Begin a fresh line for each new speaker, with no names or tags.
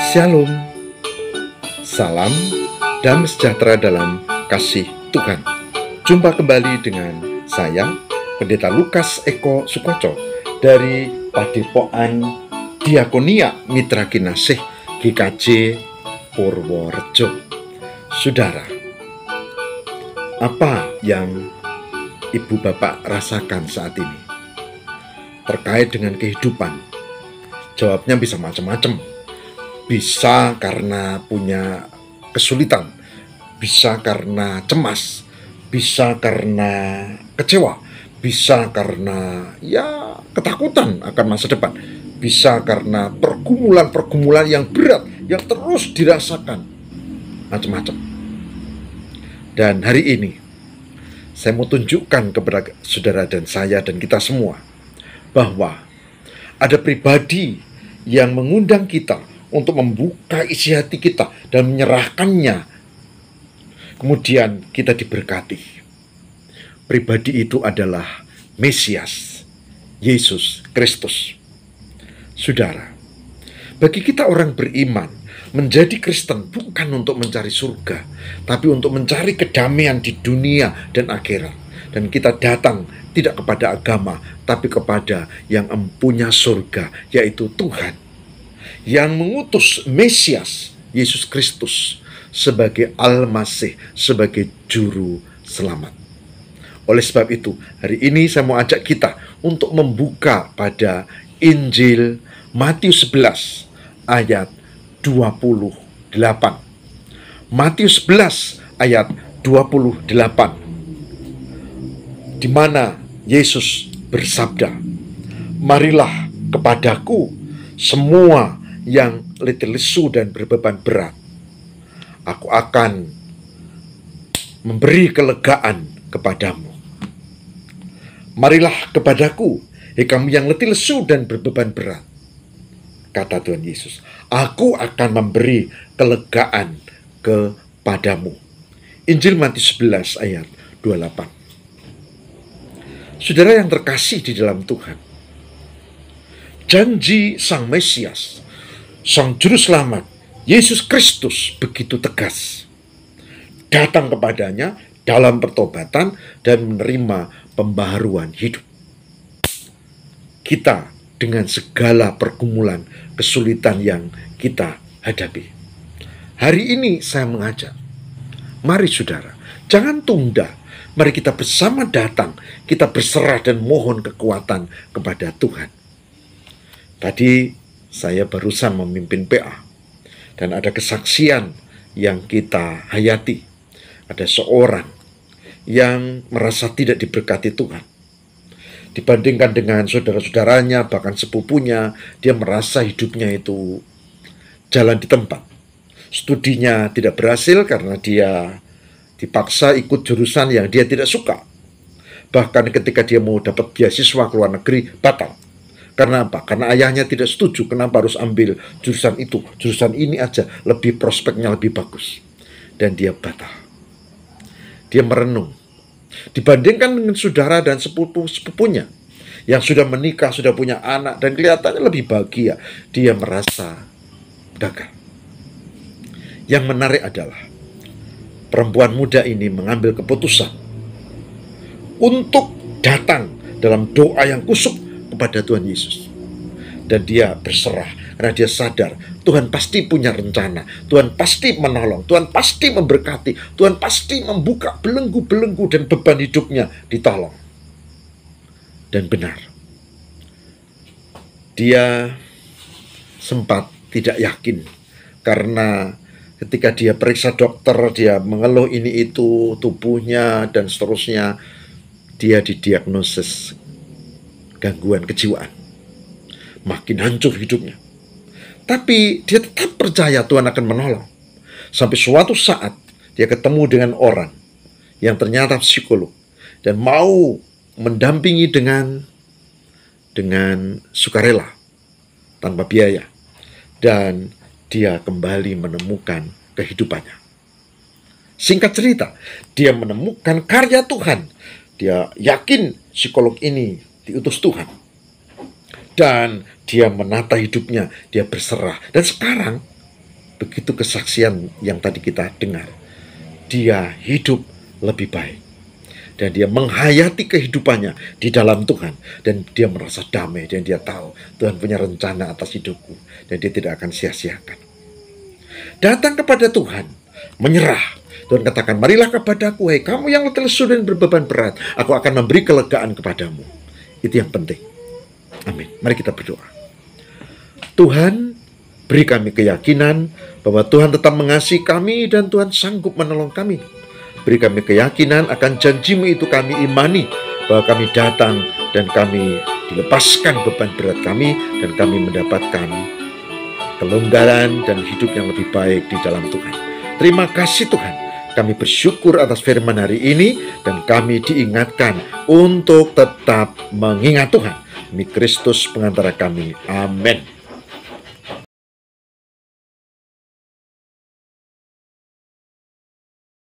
Shalom, salam damai sejahtera dalam kasih Tuhan. Jumpa kembali dengan saya, Pendeta Lukas Eko Sukoco dari Padepokan Diakonia Mitra Kinasih GKJ Purworejo. Saudara, apa yang Ibu Bapak rasakan saat ini terkait dengan kehidupan? Jawabnya bisa macam-macam. Bisa karena punya kesulitan, bisa karena cemas, bisa karena kecewa, bisa karena ketakutan akan masa depan, bisa karena pergumulan-pergumulan yang berat yang terus dirasakan, macam-macam. Dan hari ini saya mau tunjukkan kepada saudara dan saya dan kita semua bahwa ada pribadi yang mengundang kita untuk membuka isi hati kita dan menyerahkannya. Kemudian kita diberkati. Pribadi itu adalah Mesias, Yesus Kristus. Saudara, bagi kita orang beriman, menjadi Kristen bukan untuk mencari surga, tapi untuk mencari kedamaian di dunia dan akhirat. Dan kita datang tidak kepada agama, tapi kepada yang empunya surga, yaitu Tuhan, yang mengutus Mesias, Yesus Kristus, sebagai Al-Masih, sebagai Juru Selamat. Oleh sebab itu, hari ini saya mau ajak kita untuk membuka pada Injil Matius 11 ayat 28. Matius 11 ayat 28, di mana Yesus bersabda, "Marilah kepadaku semua yang letih lesu dan berbeban berat. Aku akan memberi kelegaan kepadamu. Marilah kepadaku, hei kamu yang letih lesu dan berbeban berat," kata Tuhan Yesus, "aku akan memberi kelegaan kepadamu." Injil Matius 11 ayat 28. Saudara yang terkasih di dalam Tuhan, janji Sang Mesias, Sang Juru Selamat, Yesus Kristus begitu tegas. Datang kepadanya dalam pertobatan dan menerima pembaharuan hidup. Kita dengan segala pergumulan, kesulitan yang kita hadapi. Hari ini saya mengajak, mari saudara, jangan tunda. Mari kita bersama datang, kita berserah dan mohon kekuatan kepada Tuhan. Tadi saya barusan memimpin PA dan ada kesaksian yang kita hayati. Ada seorang yang merasa tidak diberkati Tuhan. Dibandingkan dengan saudara-saudaranya, bahkan sepupunya, dia merasa hidupnya itu jalan di tempat. Studinya tidak berhasil karena dia dipaksa ikut jurusan yang dia tidak suka. Bahkan ketika dia mau dapat beasiswa ke luar negeri, batal. Karena apa? Karena ayahnya tidak setuju. Kenapa harus ambil jurusan itu? Jurusan ini aja, lebih prospeknya lebih bagus. Dan dia batal. Dia merenung. Dibandingkan dengan saudara dan sepupunya yang sudah menikah, sudah punya anak, dan kelihatannya lebih bahagia, dia merasa gagal. Yang menarik adalah perempuan muda ini mengambil keputusan untuk datang dalam doa yang kusuk kepada Tuhan Yesus. Dan dia berserah karena dia sadar Tuhan pasti punya rencana, Tuhan pasti menolong, Tuhan pasti memberkati, Tuhan pasti membuka belenggu-belenggu dan beban hidupnya ditolong. Dan benar, dia sempat tidak yakin karena ketika dia periksa dokter, dia mengeluh ini itu, tubuhnya dan seterusnya, dia didiagnosis gangguan kejiwaan. Makin hancur hidupnya. Tapi dia tetap percaya Tuhan akan menolong. Sampai suatu saat dia ketemu dengan orang yang ternyata psikolog dan mau mendampingi dengan sukarela, tanpa biaya. Dan dia kembali menemukan kehidupannya. Singkat cerita, dia menemukan karya Tuhan. Dia yakin psikolog ini diutus Tuhan. Dan dia menata hidupnya, dia berserah. Dan sekarang begitu kesaksian yang tadi kita dengar, dia hidup lebih baik. Dan dia menghayati kehidupannya di dalam Tuhan. Dan dia merasa damai. Dan dia tahu Tuhan punya rencana atas hidupku. Dan dia tidak akan sia-siakan. Datang kepada Tuhan. Menyerah. Tuhan katakan, marilah kepadaku, hai kamu yang letih lesu dan berbeban berat. Aku akan memberi kelegaan kepadamu. Itu yang penting. Amin. Mari kita berdoa. Tuhan, beri kami keyakinan bahwa Tuhan tetap mengasihi kami dan Tuhan sanggup menolong kami. Beri kami keyakinan akan janjimu itu kami imani, bahwa kami datang dan kami dilepaskan beban berat kami dan kami mendapatkan kelonggaran dan hidup yang lebih baik di dalam Tuhan. Terima kasih Tuhan, kami bersyukur atas firman hari ini dan kami diingatkan untuk tetap mengingat Tuhan. Demi Kristus pengantara kami. Amin.